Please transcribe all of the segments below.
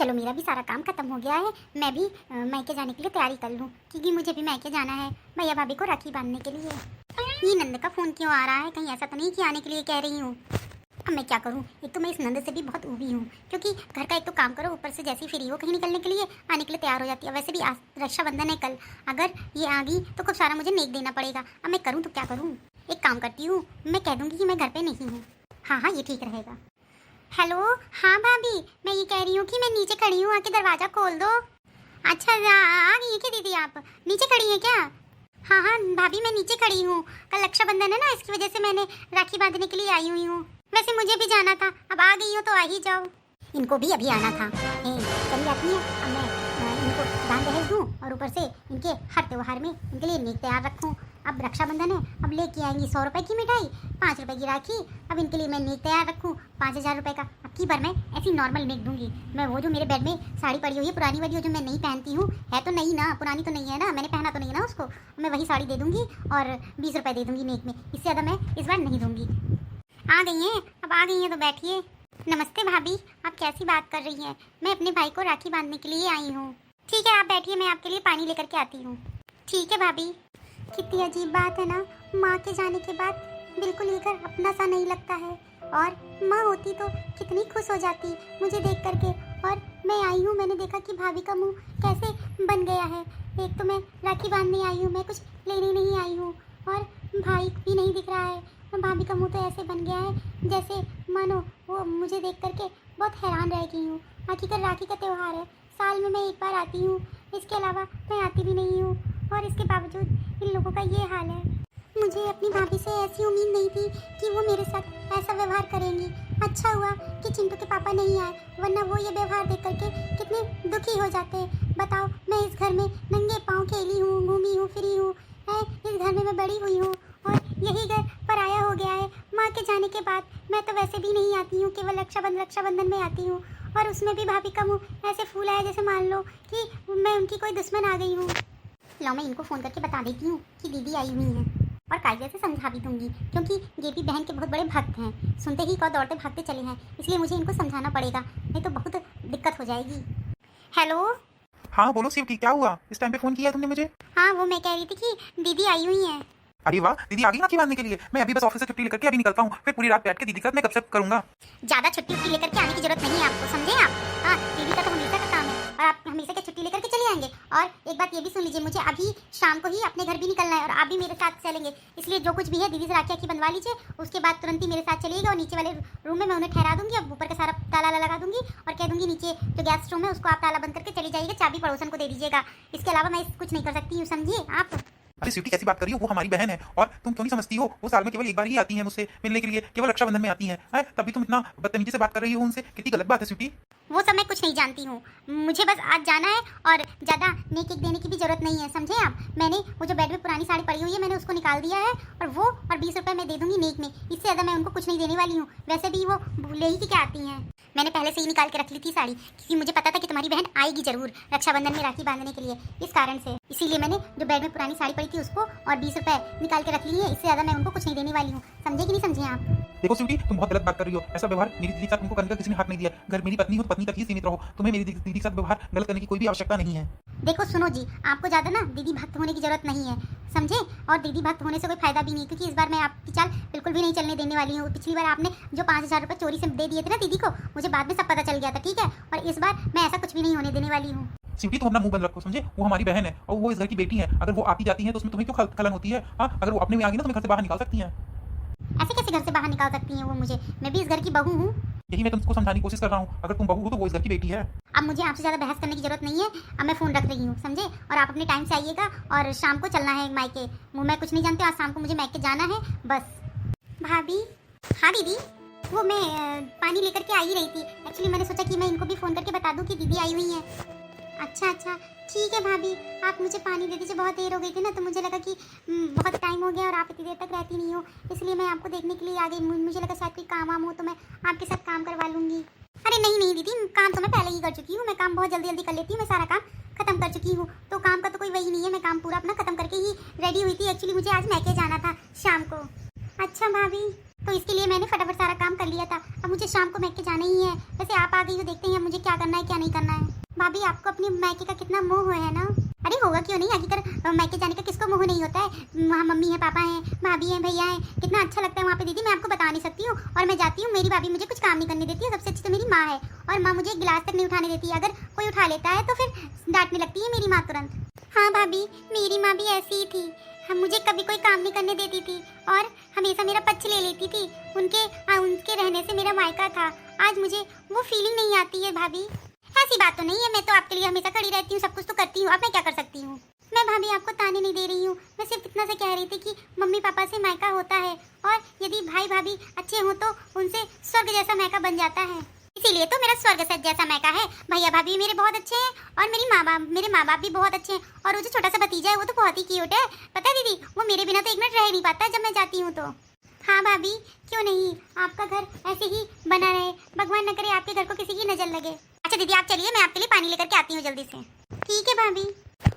चलो मेरा भी सारा काम खत्म हो गया है। मैं भी मायके जाने के लिए तैयारी कर लूँ, क्योंकि मुझे भी मायके जाना है भैया भाभी को राखी बांधने के लिए। ये नंद का फ़ोन क्यों आ रहा है? कहीं ऐसा तो नहीं कि आने के लिए कह रही हूँ। अब मैं क्या करूँ, एक तो मैं इस नंद से भी बहुत ऊबी हूँ, क्योंकि घर का एक तो काम करो, ऊपर से जैसी फ्री हो कहीं निकलने के लिए आने के लिए तैयार हो जाती है। वैसे भी आज रक्षाबंधन है कल, अगर ये आ गई तो खूब सारा मुझे नेक देना पड़ेगा। अब मैं करूँ तो क्या करूँ? एक काम करती हूँ, मैं कह दूँगी कि मैं घर पे नहीं हूँ। हाँ, ये ठीक रहेगा। हेलो, हाँ भाभी, मैं ये कह रही हूँ कि मैं नीचे खड़ी हूँ, आके दरवाज़ा खोल दो। अच्छा, आ गई है क्या दीदी? आप नीचे खड़ी हैं क्या? हाँ भाभी, मैं नीचे खड़ी हूँ। कल रक्षाबंधन है ना, इसकी वजह से मैंने राखी बांधने के लिए आई हुई हूँ। वैसे मुझे भी जाना था, अब आ गई हो तो आ ही जाओ। इनको भी अभी आना था। चली जाती है, अब मैं इनको दान दहेज दूँ और ऊपर से इनके हर त्योहार में इनके लिए नेक तैयार रखूँ। अब रक्षाबंधन है, अब लेके आएंगी 100 रुपये की मिठाई, 5 रुपये की राखी। अब इनके लिए मैं नेक तैयार रखूँ 5000 रुपये का। अब की बार मैं ऐसी नॉर्मल नेक दूंगी। मैं वो जो मेरे बेड में साड़ी पड़ी हुई है पुरानी वाली, जो मैं नहीं पहनती हूँ, है तो नहीं ना, पुरानी तो नहीं है ना, मैंने पहना तो नहीं है ना उसको, मैं वही साड़ी दे दूंगी और 20 रुपये दे दूंगी नेक में। इससे ज़्यादा मैं इस बार नहीं दूंगी। आ गई हैं? अब आ गई हैं तो बैठिए। नमस्ते भाभी, आप कैसी बात कर रही हैं? मैं अपने भाई को राखी बांधने के लिए आई हूँ। ठीक है, आप बैठिए, मैं आपके लिए पानी लेकर के आती हूँ। ठीक है भाभी। कितनी अजीब बात है ना, माँ के जाने के बाद बिल्कुल ये घर अपना सा नहीं लगता है। और माँ होती तो कितनी खुश हो जाती मुझे देख करके। और मैं आई हूँ, मैंने देखा कि भाभी का मुंह कैसे बन गया है। एक तो मैं राखी बांधने आई हूँ, मैं कुछ लेने नहीं आई हूँ, और भाई भी नहीं दिख रहा है। और भाभी का मुंह तो ऐसे बन गया है जैसे मानो वो मुझे देख करके बहुत हैरान रह गई हूँ। आखिरकार राखी का त्यौहार है, साल में मैं एक बार आती हूँ, इसके अलावा मैं आती भी नहीं हूँ। और इसके बावजूद इन लोगों का ये हाल है। मुझे अपनी भाभी से ऐसी उम्मीद नहीं थी कि वो मेरे साथ ऐसा व्यवहार करेंगी। अच्छा हुआ कि चिंटू के पापा नहीं आए, वरना वो ये व्यवहार देख करके कितने दुखी हो जाते। बताओ, मैं इस घर में नंगे पाँव खेली हूँ, घूमी हूँ, फिरी हूँ, इस घर में मैं बड़ी हुई हूँ, और यही घर पराया हो गया है माँ के जाने के बाद। मैं तो वैसे भी नहीं आती हूँ, केवल रक्षाबंधन में आती हूँ, और उसमें भी भाभी का मुँह ऐसे फूला है जैसे मान लो कि मैं उनकी कोई दुश्मन आ गई हूँ। लो, मैं इनको फ़ोन करके बता देती हूँ कि दीदी आई हुई हैं, और कायदे से समझा भी दूंगी, क्योंकि ये भी बहन के बहुत बड़े भक्त हैं। सुनते ही कौ दौड़ते भागते चले हैं, इसलिए मुझे इनको समझाना पड़ेगा, नहीं तो बहुत दिक्कत हो जाएगी। हेलो। हाँ बोलो शिव, क्या हुआ? इस टाइम पे फोन किया तुमने मुझे? हाँ, वो मैं कह रही थी कि दीदी आई हुई हैं। अरे वाह, दीदी आ गई राखी बांधने के लिए। मैं अभी बस ऑफिस से छुट्टी लेकर के अभी निकलता हूँ, फिर पूरी रात बैठ के दीदी के साथ मैं गपशप करूंगा। ज़्यादा छुट्टी उट्टी लेकर के आने की जरूरत नहीं है आपको, समझे आप? हाँ, दीदी का तो हमेशा का काम है, और आप हमेशा की छुट्टी लेकर के चले आएंगे। और एक बात ये भी सुन लीजिए, मुझे अभी शाम को ही अपने घर भी निकलना है, और आप भी मेरे साथ चलेंगे। इसलिए जो कुछ भी है दीदी से राखी बनवा लीजिए, उसके बाद तुरंत ही मेरे साथ चलिएगा, और नीचे वाले रूम में मैं उन्हें ठहरा दूंगी। अब ऊपर का सारा ताला लगा दूंगी, और कह दूंगी नीचे जो गैस रूम है उसको आप ताला बंद करके चली जाइएगा, चाबी पड़ोसन को दे दीजिएगा। इसके अलावा मैं कुछ नहीं कर सकती हूँ, समझिए आप? अरे स्वीटी, कैसी बात कर रही हो? वो हमारी बहन है, और तुम क्यों नहीं समझती हो? वो साल में केवल एक बार ही आती है मुझसे मिलने के लिए, केवल रक्षाबंधन में आती है। तभी तुम इतना बदतमीजी से बात कर रही हो उनसे, कितनी गलत बात है स्वीटी। वो सब मैं कुछ नहीं जानती हूँ, मुझे बस आज जाना है, और ज़्यादा नेक देने की भी जरूरत नहीं है, समझे आप? मैंने वो जो बेड में पुरानी साड़ी पड़ी हुई है, मैंने उसको निकाल दिया है, और वो और 20 रुपये मैं दे दूंगी नेक में। इससे ज़्यादा मैं उनको कुछ नहीं देने वाली हूँ। वैसे भी वो ले ही क्या आती हैं, मैंने पहले से ही निकाल के रख ली थी साड़ी, क्योंकि मुझे पता था कि तुम्हारी बहन आएगी जरूर रक्षाबंधन में राखी बांधने के लिए, इस कारण से। इसीलिए मैंने जो बेड में पुरानी साड़ी पड़ी थी उसको और 20 रुपये निकाल के रख ली है। इससे ज़्यादा मैं उनको कुछ नहीं देने वाली हूँ, समझे कि नहीं समझे आप? देखो स्वीटी, तुम बहुत गलत बात कर रही हो। ऐसा व्यवहार मेरी दीदी के साथ तुमको करने का किसी ने हक नहीं दिया। घर मेरी पत्नी हो तो पत्नी तक ही सीमित रहो। तुम्हें मेरी दीदी के साथ व्यवहार गलत करने की कोई भी आवश्यकता नहीं है। देखो सुनो जी, आपको ज़्यादा ना दीदी भक्त होने की जरूरत नहीं है, समझे? और दीदी भक्त होने से कोई फायदा भी नहीं, क्योंकि इस बार मैं आपकी चाल बिल्कुल भी नहीं चलने देने वाली हूँ। पिछली बार आपने जो 5000 रुपये चोरी से दे दिए थे ना दीदी को, मुझे बाद में सब पता चल गया था, ठीक है? और इस बार मैं ऐसा कुछ भी नहीं होने देने वाली हूँ। स्वीटी, तुम अपना मुंह बंद रखो, समझे? वो हमारी बहन है, और वो इस घर की बेटी है। अगर वो आती जाती है तो उसमें तुम्हें क्यों खलन होती है? हाँ, अगर वो अपने में आ गई ना, तुम्हें घर से बाहर निकाल सकती है। ऐसे कैसे घर से बाहर निकाल सकती हैं वो मुझे? मैं भी इस घर की बहू हूँ। यही मैं तुमको समझाने की कोशिश कर रहा हूँ। अगर तुम बहू हो तो वो इस घर की बेटी है। अब मुझे आपसे ज़्यादा बहस करने की जरूरत नहीं है, अब मैं फ़ोन रख रही हूँ, समझे? और आप अपने टाइम से आइएगा, और शाम को चलना है मायके। मैं कुछ नहीं जानती, आज शाम को मुझे मायके जाना है बस। भाभी। हाँ दीदी, वो मैं पानी लेकर के आ ही रही थी। एक्चुअली मैंने सोचा कि मैं इनको भी फ़ोन करके बता दूँ कि दीदी आई हुई हैं। अच्छा, ठीक है भाभी, आप मुझे पानी दे दीजिए। बहुत देर हो गई थी ना, तो मुझे लगा कि बहुत टाइम हो गया और आप इतनी देर तक रहती नहीं हो, इसलिए मैं आपको देखने के लिए आ गई। मुझे लगा शायद कोई काम वाम हो तो मैं आपके साथ काम करवा लूँगी। अरे नहीं दीदी, काम तो मैं पहले ही कर चुकी हूँ। मैं काम बहुत जल्दी कर लेती हूँ, मैं सारा काम खत्म कर चुकी हूँ, तो काम का तो कोई वही नहीं है। मैं काम पूरा अपना खत्म करके ही रेडी हुई थी। एक्चुअली मुझे आज मैके जाना था शाम को। अच्छा भाभी, तो इसके लिए मैंने फटाफट सारा काम कर लिया था। अब मुझे शाम को मैके जाना ही है। वैसे आप आ गई हो, देखते हैं अब मुझे क्या करना है क्या नहीं करना है। भाभी आपको अपनी मैके का कितना मोह है ना। अरे होगा क्यों नहीं, आखिर मैके जाने का किसको मोह नहीं होता है। वहाँ मम्मी है, पापा है, भाभी है, भैया है, कितना अच्छा लगता है वहाँ पे दीदी। मैं आपको बता नहीं सकती हूँ। और मैं जाती हूँ, मेरी भाभी मुझे कुछ काम नहीं करने देती है। सबसे अच्छी तो मेरी माँ है, और माँ मुझे एक गिलास तक नहीं उठाने देती है। अगर कोई उठा लेता है तो फिर डांटने लगती है मेरी माँ तुरंत। हाँ भाभी, मेरी माँ भी ऐसी ही थी। हम मुझे कभी कोई काम नहीं करने देती थी और हमेशा मेरा पक्ष ले लेती थी। उनके रहने से मेरा मायका था। आज मुझे वो फीलिंग नहीं आती है भाभी। ऐसी बात तो नहीं है, मैं तो आपके लिए हमेशा खड़ी रहती हूँ, सब कुछ तो करती हूँ। अब मैं क्या कर सकती हूँ। मैं भाभी आपको ताने नहीं दे रही हूँ, मैं सिर्फ इतना से कह रही थी कि मम्मी पापा से मायका होता है, और यदि भाई भाभी अच्छे हो तो उनसे स्वर्ग जैसा मायका बन जाता है। इसीलिए तो मेरा स्वर्ग से जैसा मायका है। भैया भाभी मेरे बहुत अच्छे हैं, और मेरे माँ बाप भी बहुत अच्छे हैं। और वो जो छोटा सा भतीजा है वो तो बहुत ही क्यूट है। पता है दीदी, वो मेरे बिना तो एक मिनट रह नहीं पाता जब मैं जाती हूँ तो। हाँ भाभी, क्यों नहीं, आपका घर ऐसे ही बना रहे, भगवान न करे आपके घर को किसी की नजर लगे। अच्छा दीदी आप चलिए, मैं आपके लिए पानी लेकर के आती हूँ जल्दी से। ठीक है भाभी।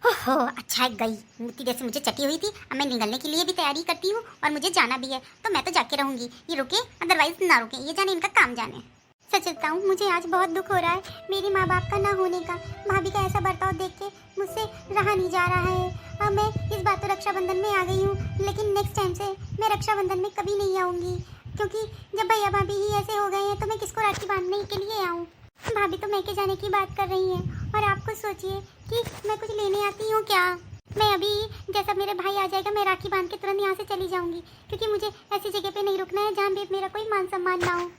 ओहो अच्छा है, गई मूर्ति जैसे मुझे चटी हुई थी। अब मैं निकलने के लिए भी तैयारी करती हूँ, और मुझे जाना भी है, तो मैं तो जाके रहूंगी। ये रुके अदरवाइज ना रुके, ये जाने इनका काम जाने। सच बताऊं, मुझे आज बहुत दुख हो रहा है मेरे माँ बाप का ना होने का। भाभी का ऐसा बर्ताव देख के मुझसे रहा नहीं जा रहा है। अब मैं इस बार तो रक्षाबंधन में आ गई हूँ, लेकिन नेक्स्ट टाइम से मैं रक्षाबंधन में कभी नहीं आऊँगी, क्योंकि जब भैया भाभी ही ऐसे हो गए हैं तो मैं किसको राखी बांधने के लिए आऊँ। भाभी तो मैके जाने की बात कर रही हैं, और आप खुद सोचिए कि मैं कुछ लेने आती हूँ क्या। मैं अभी जैसा मेरे भाई आ जाएगा मैं राखी बांध के तुरंत यहाँ से चली जाऊँगी, क्योंकि मुझे ऐसी जगह पे नहीं रुकना है जहाँ भी मेरा कोई मान सम्मान ना हो।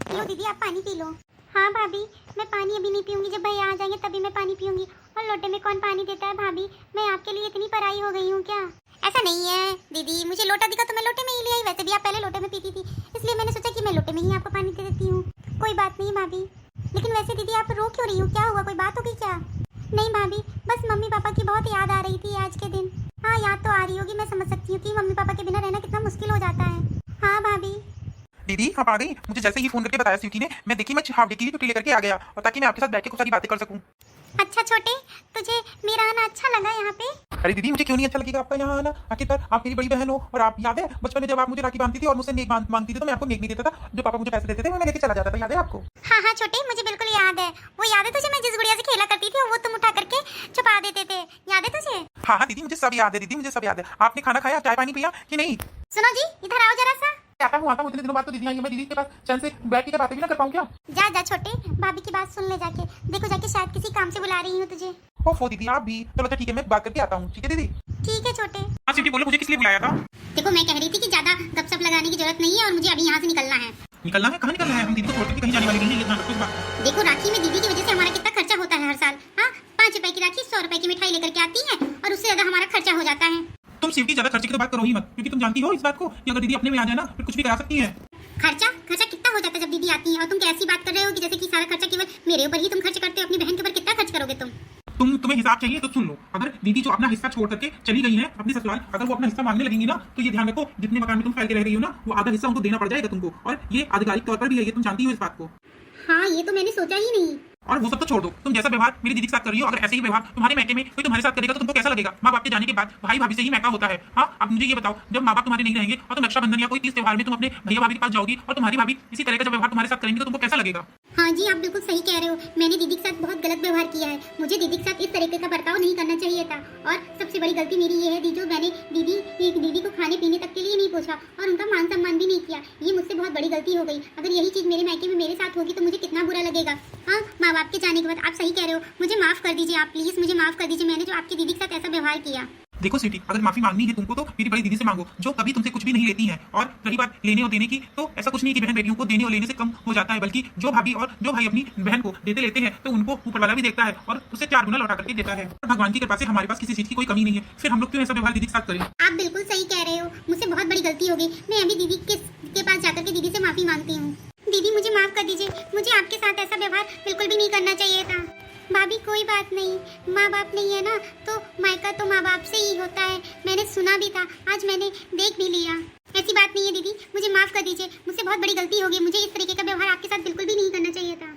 लो दीदी आप पानी पी लो। हाँ भाभी, मैं पानी अभी नहीं पीऊँगी, जब भैया आ जाएंगे तभी मैं पानी पीऊँगी। और लोटे में कौन पानी देता है भाभी, मैं आपके लिए इतनी पराई हो गई हूँ क्या। ऐसा नहीं है दीदी, मुझे लोटा दिखा तो मैं लोटे में ही ले आई। वैसे भी आप पहले लोटे में पीती थी, इसलिए मैंने सोचा कि मैं लोटे में ही आपको पानी दे देती हूँ। कोई बात नहीं भाभी। लेकिन वैसे दीदी आप रो क्यों रही हो, क्या हुआ, कोई बात होगी क्या। नहीं भाभी, बस मम्मी पापा की बहुत याद आ रही थी आज के दिन। हाँ याद तो आ रही होगी, मैं समझ सकती हूँ कि मम्मी पापा के बिना रहना कितना मुश्किल हो जाता है। हाँ भाभी। दीदी आप आ गई। मुझे जैसे ही फोन करके बताया स्वीटी ने, मैं देखी मैं हाफ डे की छुट्टी लेकर के आ गया, और ताकि मैं आपके साथ बैठ के कुछ सारी बातें कर सकूं। अच्छा छोटे, तुझे मेरा आना अच्छा लगा यहाँ पे। अरे दीदी मुझे क्यों नहीं अच्छा लगेगा आपका यहाँ आना। आखिरकार आप मेरी बड़ी बहन हो, और आप याद है बचपन में जब आप मुझे राखी बांधती थी और मुझसे नेक मांगती थी तो मैं आपको नेक नहीं देता था। जो पापा मुझे पैसे देते थे मैं लेके चला जाता था, याद है आपको। हाँ हाँ छोटे, मुझे बिल्कुल याद है। वो याद है तुझे, मैं जिस गुड़िया से खेला करती थी वो तुम उठा करके छुपा देते थे, याद है तुझे। हाँ हाँ दीदी मुझे सब याद है, दीदी मुझे सब याद है। आपने खाना खाया, चाय पानी पिया कि नहीं। सुनो जी, इधर आओ जरा सा। आता हूँ इतने दिनों बाद तो दीदी आई है, मैं दीदी के पास चैन से बैठ के बातें भी ना कर पाऊँ क्या। जा जा छोटे, भाभी की बात सुन ले जाके। देखो जाके शायद किसी काम से बुला रही हूँ तुझे। ओफो दीदी आप भी, चलो अच्छा ठीक है मैं बात करके आता हूँ। ठीक है दीदी। ठीक है छोटे। हाँ स्वीटी बोलो, मुझे किस लिए बुलाया था। देखो मैं कह रही थी कि ज्यादा गपशप लगाने की जरूरत नहीं है, और मुझे अभी यहाँ से निकलना है। निकलना है, कहाँ निकलना है। हम दीदी को छोड़ के कहीं जाने वाले नहीं है, ये ध्यान रखो इस बात। देखो राखी में दीदी की वजह से हमारा कितना खर्चा होता है हर साल। हाँ 5 रुपए की राखी 100 रुपए की मिठाई लेकर के आती है, और उससे ज्यादा हमारा खर्चा हो जाता है। तुम स्वीटी ज्यादा खर्चे की तो बात करो ही मत, क्योंकि तुम जानती हो इस बात को कि अगर दीदी अपने में आ जाए ना फिर कुछ भी करा सकती है। खर्चा खर्चा कितना हो जाता है जब दीदी आती है, और तुम कैसी बात कर रहे हो कि जैसे कि सारा खर्चा केवल मेरे ऊपर ही तुम खर्च करते हो। अपनी बहन के ऊपर कितना खर्च करोगे तुम। तुम्हें हिसाब चाहिए तो सुन लो। अगर दीदी जो अपना हिस्सा छोड़ करके चली गई है अपनी ससुराल, अगर वो अपना हिस्सा मांगने लगेंगी ना तो ये ध्यान रखो जितने मकान में तुम फैल के रह रही हो ना वो आधा हिस्सा उनको देना पड़ जाएगा तुमको, और ये आधिकारिक तौर पर भी है, ये तुम जानती हो इस बात को। हाँ ये तो मैंने सोचा ही नहीं। और वो सब तो छोड़ दो, तुम जैसा व्यवहार मेरी दीदी के साथ कर रही हो, अगर ऐसे ही व्यवहार तुम्हारे मैके में कोई तुम्हारे साथ करेगा तो तुमको कैसा लगेगा। माँ बाप के जाने के बाद भाई भाभी से ही मैका होता है। हाँ अब मुझे ये बताओ, जब माँ बाप तुम्हारे नहीं रहेंगे और तुम रक्षाबंधन या कोई तीज त्योहार में तुम अपने भैया भाभी के पास जाओगी और तुम्हारी भाभी इसी तरह का जब व्यवहार तुम्हारे साथ करेंगे तो तुमको कैसा लगेगा। हाँ जी आप बिल्कुल सही कह रहे हो, मैंने दीदी के साथ बहुत गलत व्यवहार किया है। मुझे दीदी के साथ इस तरीके का बर्ताव नहीं करना चाहिए था, और सबसे बड़ी गलती मेरी ये है जो मैंने दीदी को खाने पीने तक के लिए नहीं पूछा और उनका मान सम्मान भी नहीं किया। ये मुझसे बहुत बड़ी गलती हो गई। अगर यही चीज मेरे मायके में मेरे साथ होगी तो मुझे कितना बुरा लगेगा। हाँ माँ बाप के जाने के बाद। आप सही कह रहे हो, मुझे माफ कर दीजिए, आप प्लीज मुझे माफ कर दीजिए, मैंने जो आपकी दीदी के साथ ऐसा व्यवहार किया। देखो स्वीटी, अगर माफी मांगनी है तुमको तो मेरी बड़ी दीदी से मांगो, जो कभी तुमसे कुछ भी नहीं लेती है। और रही बात लेने और देने की, तो ऐसा कुछ नहीं कि बहन बेटियों को देने और लेने से कम हो जाता है, बल्कि जो भाभी और जो भाई अपनी बहन को देते लेते हैं तो उनको ऊपर वाला भी देखता है और उससे 4 गुना लौटा करके देता है। और भगवान की कृपा से हमारे पास किसी चीज की कोई कमी नहीं है, फिर हम लोग क्यों ऐसा व्यवहार दीदी के साथ करें। आप बिल्कुल सही कह रहे हो, मुझसे बहुत बड़ी गलती हो गई। मैं अभी दीदी के पास जाकर के दीदी से माफी मांगती हूँ। दीदी मुझे माफ कर दीजिए, मुझे आपके साथ ऐसा व्यवहार बिल्कुल भी नहीं करना चाहिए था। भाभी कोई बात नहीं, माँ बाप नहीं है ना तो मायका तो माँ बाप से ही होता है। मैंने सुना भी था, आज मैंने देख भी लिया। ऐसी बात नहीं है दीदी, मुझे माफ कर दीजिए, मुझसे बहुत बड़ी गलती हो गई। मुझे इस तरीके का व्यवहार आपके साथ बिल्कुल भी नहीं करना चाहिए था।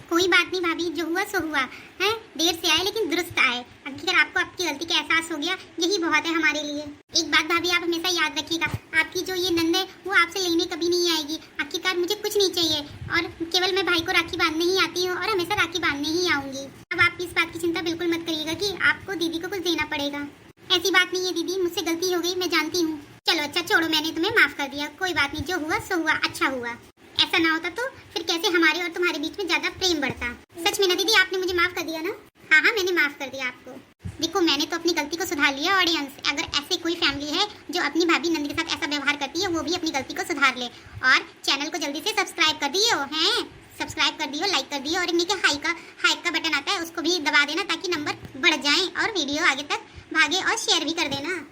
कोई बात नहीं भाभी, जो हुआ सो हुआ है। देर से आए लेकिन दुरुस्त आए। आखिर आपको आपकी गलती का एहसास हो गया, यही बहुत है हमारे लिए। एक बात भाभी आप हमेशा याद रखिएगा, आपकी जो ये नंद है वो आपसे लेने कभी नहीं आएगी। आखिरकार मुझे कुछ नहीं चाहिए और केवल मैं भाई को राखी बांधने ही आती हूँ और हमेशा राखी बांधने ही आऊंगी। अब आप इस बात की चिंता बिल्कुल मत करिएगा कि आपको दीदी को कुछ देना पड़ेगा। ऐसी बात नहीं है दीदी, मुझसे गलती हो गई, मैं जानती हूँ। चलो अच्छा छोड़ो, मैंने तुम्हें माफ कर दिया, कोई बात नहीं, जो हुआ सो हुआ, अच्छा हुआ। ऐसा ना होता तो फिर कैसे हमारे और तुम्हारे बीच में ज्यादा प्रेम बढ़ता। सच में ना दीदी, आपने मुझे माफ कर दिया ना? हाँ हाँ, मैंने माफ कर दिया आपको। देखो मैंने तो अपनी गलती को सुधार लिया। ऑडियंस, अगर ऐसे कोई फैमिली है जो अपनी भाभी नंद के साथ ऐसा व्यवहार करती है, वो भी अपनी गलती को सुधार ले। और चैनल को जल्दी से सब्सक्राइब कर दियो हैं, सब्सक्राइब कर दियो, लाइक कर दियो, और नीचे हाइक का बटन आता है उसको भी दबा देना ताकि नंबर बढ़ जाए और वीडियो आगे तक भागे, और शेयर भी कर देना।